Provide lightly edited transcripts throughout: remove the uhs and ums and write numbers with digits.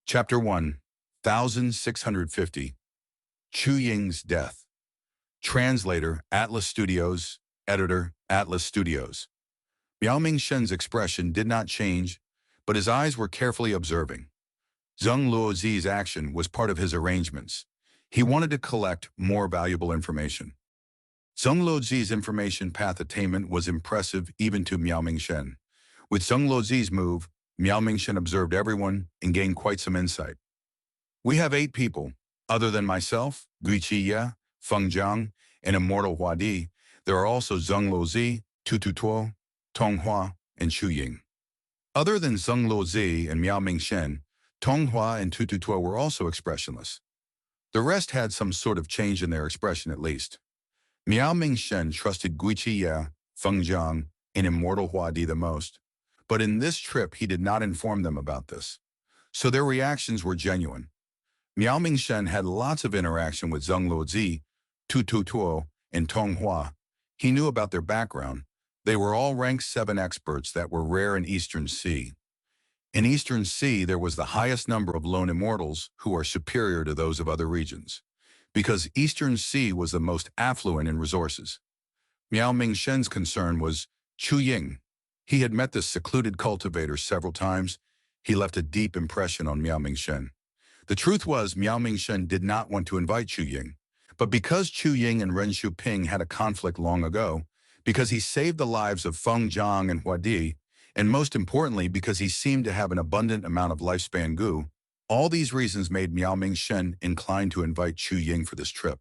Chapter 1, 1650, Chu Ying's Death. Translator, Atlas Studios. Editor, Atlas Studios. Miao Shen's expression did not change, but his eyes were carefully observing. Zheng Luozi's action was part of his arrangements. He wanted to collect more valuable information. Zheng Luozi's information path attainment was impressive even to Miao Shen. With Zheng Luozi's move, Miao Shen observed everyone and gained quite some insight. We have 8 people. Other than myself, Gui Qi Feng Jiang, and Immortal Huadi, there are also Zheng Luozi, Tu Tu Tuo, Tong Hua, and Chu Ying. Other than Zheng Luozi and Miao Shen, Tong Hua and Tu Tu Tuo were also expressionless. The rest had some sort of change in their expression at least. Miao Shen trusted Gui Qi Feng Jiang, and Immortal Huadi the most, but in this trip he did not inform them about this, so their reactions were genuine. Miao Shen had lots of interaction with Zheng Luozi, Tu Tu Tuo, and Tong Hua. He knew about their background. They were all rank 7 experts that were rare in Eastern Sea. In Eastern Sea, there was the highest number of lone immortals who are superior to those of other regions, because Eastern Sea was the most affluent in resources. Miao Shen's concern was Chu Ying. He had met this secluded cultivator several times. He left a deep impression on Miao Shen. The truth was Miao Shen did not want to invite Chu Ying, but because Chu Ying and Ren Shuping had a conflict long ago, because he saved the lives of Feng Jiang and Huadi, and most importantly because he seemed to have an abundant amount of lifespan goo, all these reasons made Miao Shen inclined to invite Chu Ying for this trip.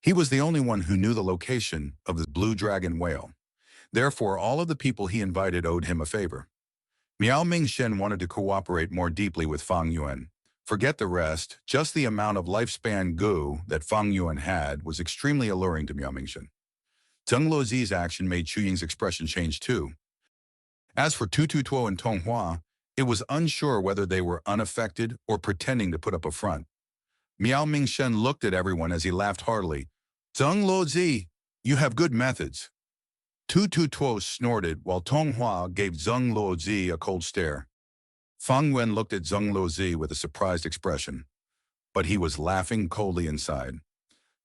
He was the only one who knew the location of the blue dragon whale. Therefore, all of the people he invited owed him a favor. Miao Shen wanted to cooperate more deeply with Fang Yuan. Forget the rest, just the amount of lifespan goo that Fang Yuan had was extremely alluring to Miao Shen. Zheng Luozi's action made Chu Ying's expression change too. As for Tu Tu Tuo and Tong Hua, it was unsure whether they were unaffected or pretending to put up a front. Miao Shen looked at everyone as he laughed heartily. Zheng Luozi, you have good methods. Tu Tu Tuo snorted while Tong Hua gave Zheng Luozi a cold stare. Fang Yuan looked at Zheng Luozi with a surprised expression, but he was laughing coldly inside.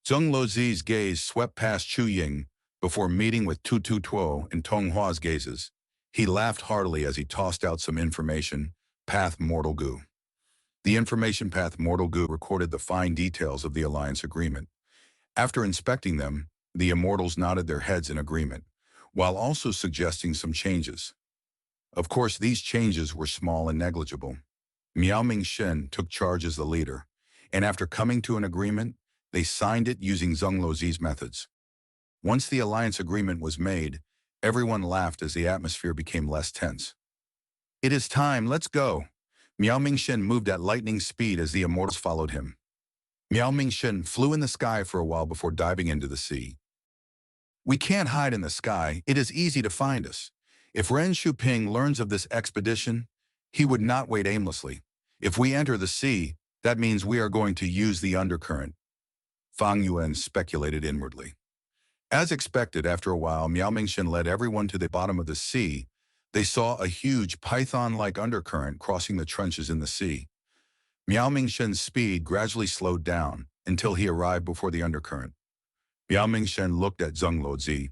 Zheng Luozi's gaze swept past Chu Ying before meeting with Tu Tu Tuo and Tong Hua's gazes. He laughed heartily as he tossed out some information, Path Mortal Goo. The information Path Mortal Goo recorded the fine details of the alliance agreement. After inspecting them, the immortals nodded their heads in agreement, while also suggesting some changes. Of course, these changes were small and negligible. Miao Shen took charge as the leader, and after coming to an agreement, they signed it using Zheng Luozi's methods. Once the alliance agreement was made, everyone laughed as the atmosphere became less tense. It is time, let's go. Miao Shen moved at lightning speed as the immortals followed him. Miao Shen flew in the sky for a while before diving into the sea. We can't hide in the sky, it is easy to find us. If Ren Shuping learns of this expedition, he would not wait aimlessly. If we enter the sea, that means we are going to use the undercurrent. Fang Yuan speculated inwardly. As expected, after a while, Miao Shen led everyone to the bottom of the sea. They saw a huge python-like undercurrent crossing the trenches in the sea. Miao Shen's speed gradually slowed down until he arrived before the undercurrent. Miao Shen looked at Zheng Luozi.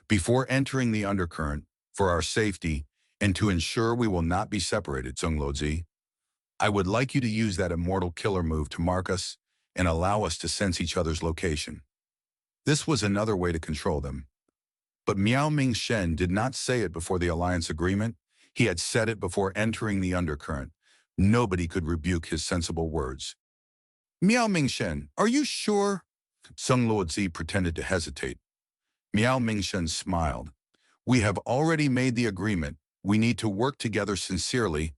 Before entering the undercurrent, for our safety, and to ensure we will not be separated, Zheng Luozi, I would like you to use that immortal killer move to mark us and allow us to sense each other's location. This was another way to control them. But Miao Shen did not say it before the alliance agreement. He had said it before entering the undercurrent. Nobody could rebuke his sensible words. Miao Shen, are you sure? Zheng Luozi pretended to hesitate. Miao Shen smiled. We have already made the agreement. We need to work together sincerely.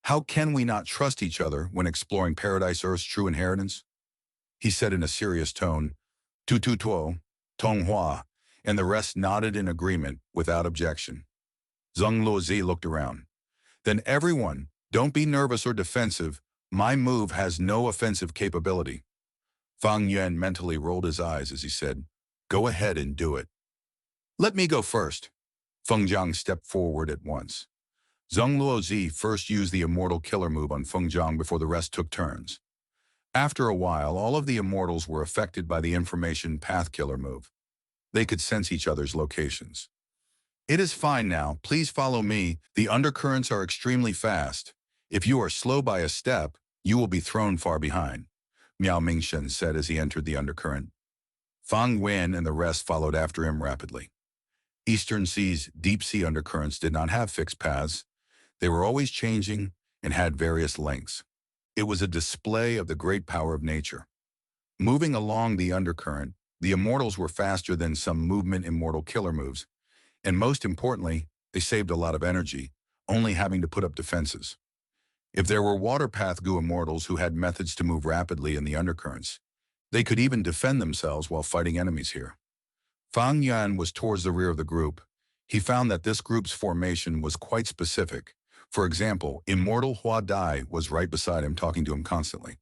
How can we not trust each other when exploring Paradise Earth's true inheritance? He said in a serious tone. Tu Tu Tuo, Tong Hua, and the rest nodded in agreement without objection. Zheng Luozi looked around. Then everyone, don't be nervous or defensive. My move has no offensive capability. Fang Yuan mentally rolled his eyes as he said, go ahead and do it. Let me go first. Feng Jiang stepped forward at once. Zheng Luozi first used the immortal killer move on Feng Zhang before the rest took turns. After a while, all of the immortals were affected by the information path killer move. They could sense each other's locations. It is fine now, please follow me. The undercurrents are extremely fast. If you are slow by a step, you will be thrown far behind, Miao Mingshen said as he entered the undercurrent. Fang Wen and the rest followed after him rapidly. Eastern Sea's deep-sea undercurrents did not have fixed paths. They were always changing and had various lengths. It was a display of the great power of nature. Moving along the undercurrent, the immortals were faster than some movement immortal killer moves, and most importantly, they saved a lot of energy, only having to put up defenses. If there were water path goo immortals who had methods to move rapidly in the undercurrents, they could even defend themselves while fighting enemies here. Fang Yuan was towards the rear of the group. He found that this group's formation was quite specific. For example, Immortal Hua Dai was right beside him, talking to him constantly.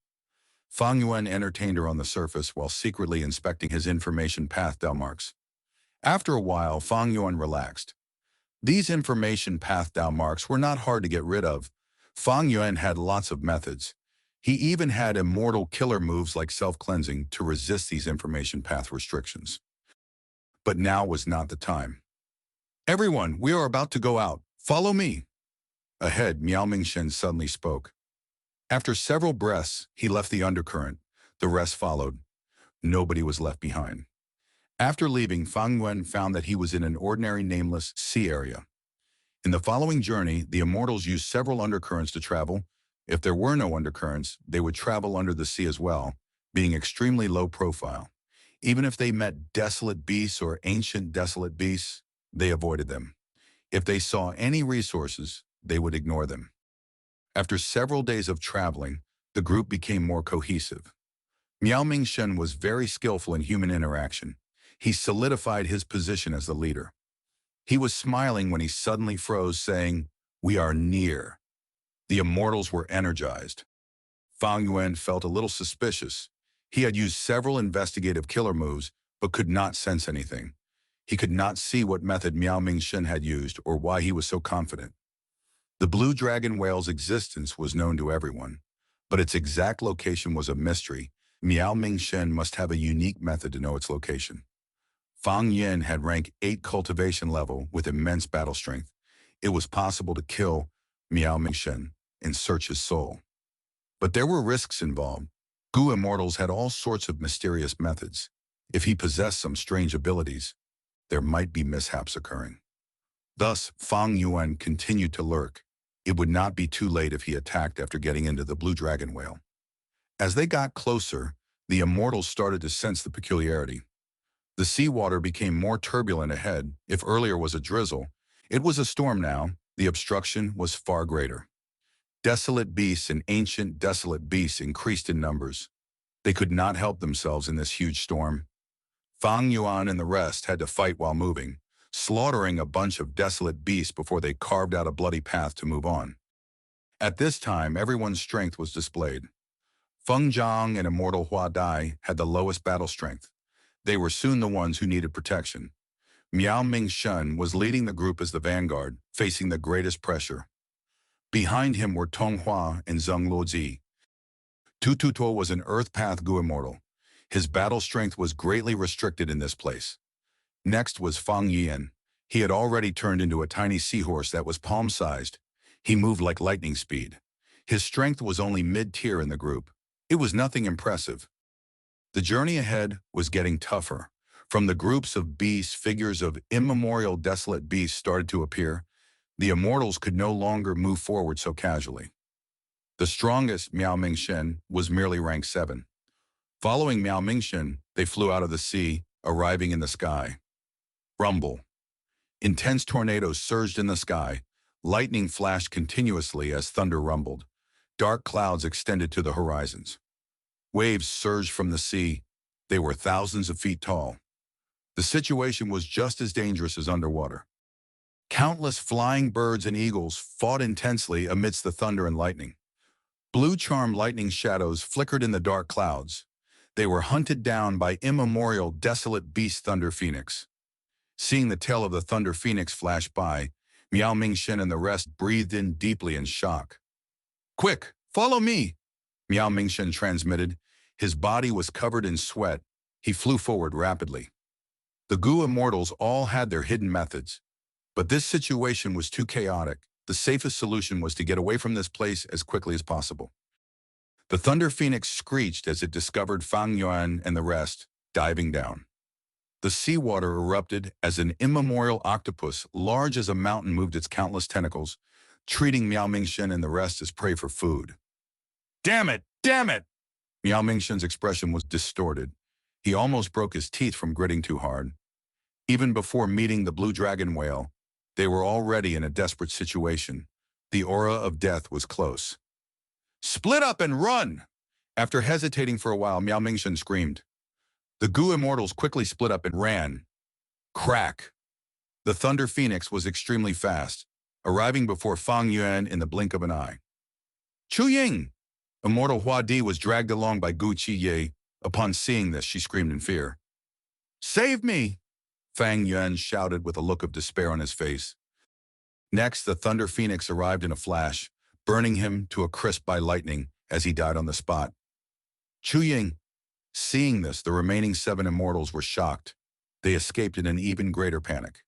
Fang Yuan entertained her on the surface while secretly inspecting his information path dial marks. After a while, Fang Yuan relaxed. These information path dial marks were not hard to get rid of. Fang Yuan had lots of methods. He even had immortal killer moves like self-cleansing to resist these information path restrictions. But now was not the time. Everyone, we are about to go out. Follow me. Ahead, Miao Mingshen suddenly spoke. After several breaths, he left the undercurrent. The rest followed. Nobody was left behind. After leaving, Fang Yuan found that he was in an ordinary nameless sea area. In the following journey, the immortals used several undercurrents to travel. If there were no undercurrents, they would travel under the sea as well, being extremely low profile. Even if they met desolate beasts or ancient desolate beasts, they avoided them. If they saw any resources, they would ignore them. After several days of traveling, the group became more cohesive. Miao Mingshen was very skillful in human interaction. He solidified his position as the leader. He was smiling when he suddenly froze, saying, "We are near." The immortals were energized. Fang Yuan felt a little suspicious. He had used several investigative killer moves, but could not sense anything. He could not see what method Miao Mingshen had used or why he was so confident. The blue dragon whale's existence was known to everyone, but its exact location was a mystery. Miao Mingshen must have a unique method to know its location. Fang Yin had rank 8 cultivation level with immense battle strength. It was possible to kill Miao Mingshen and search his soul. But there were risks involved. Gu immortals had all sorts of mysterious methods. If he possessed some strange abilities, there might be mishaps occurring. Thus, Fang Yuan continued to lurk. It would not be too late if he attacked after getting into the blue dragon whale. As they got closer, the immortals started to sense the peculiarity. The seawater became more turbulent ahead. If earlier was a drizzle, it was a storm now. The obstruction was far greater. Desolate beasts and ancient desolate beasts increased in numbers. They could not help themselves in this huge storm. Fang Yuan and the rest had to fight while moving, slaughtering a bunch of desolate beasts before they carved out a bloody path to move on. At this time, everyone's strength was displayed. Feng Zhang and Immortal Hua Dai had the lowest battle strength. They were soon the ones who needed protection. Miao Mingshen was leading the group as the vanguard, facing the greatest pressure. Behind him were Tong Hua and Zheng Luozi. Tu Tuo was an Earth Path Gu immortal. His battle strength was greatly restricted in this place. Next was Fang Yan. He had already turned into a tiny seahorse that was palm-sized. He moved like lightning speed. His strength was only mid-tier in the group. It was nothing impressive. The journey ahead was getting tougher. From the groups of beasts, figures of immemorial desolate beasts started to appear. The immortals could no longer move forward so casually. The strongest, Miao Mingshen, was merely rank 7. Following Miao Mingshen, they flew out of the sea, arriving in the sky. Rumble. Intense tornadoes surged in the sky. Lightning flashed continuously as thunder rumbled. Dark clouds extended to the horizons. Waves surged from the sea. They were thousands of feet tall. The situation was just as dangerous as underwater. Countless flying birds and eagles fought intensely amidst the thunder and lightning. Blue charm lightning shadows flickered in the dark clouds. They were hunted down by immemorial desolate beast Thunder Phoenix. Seeing the tail of the Thunder Phoenix flash by, Miao Mingxin and the rest breathed in deeply in shock. Quick, follow me, Miao Mingxin transmitted. His body was covered in sweat. He flew forward rapidly. The Gu immortals all had their hidden methods. But this situation was too chaotic. The safest solution was to get away from this place as quickly as possible. The Thunder Phoenix screeched as it discovered Fang Yuan and the rest, diving down. The seawater erupted as an immemorial octopus large as a mountain moved its countless tentacles, treating Miao Mingxin and the rest as prey for food. Damn it! Damn it! Miao Mingxin's expression was distorted. He almost broke his teeth from gritting too hard. Even before meeting the blue dragon whale, they were already in a desperate situation. The aura of death was close. Split up and run! After hesitating for a while, Miao Mingxin screamed. The Gu immortals quickly split up and ran. Crack! The Thunder Phoenix was extremely fast, arriving before Fang Yuan in the blink of an eye. Ying! Immortal Hua Di was dragged along by Gu Qiye. Upon seeing this, she screamed in fear. Save me! Fang Yuan shouted with a look of despair on his face. Next, the Thunder Phoenix arrived in a flash, burning him to a crisp by lightning as he died on the spot. Ying! Seeing this, the remaining 7 immortals were shocked. They escaped in an even greater panic.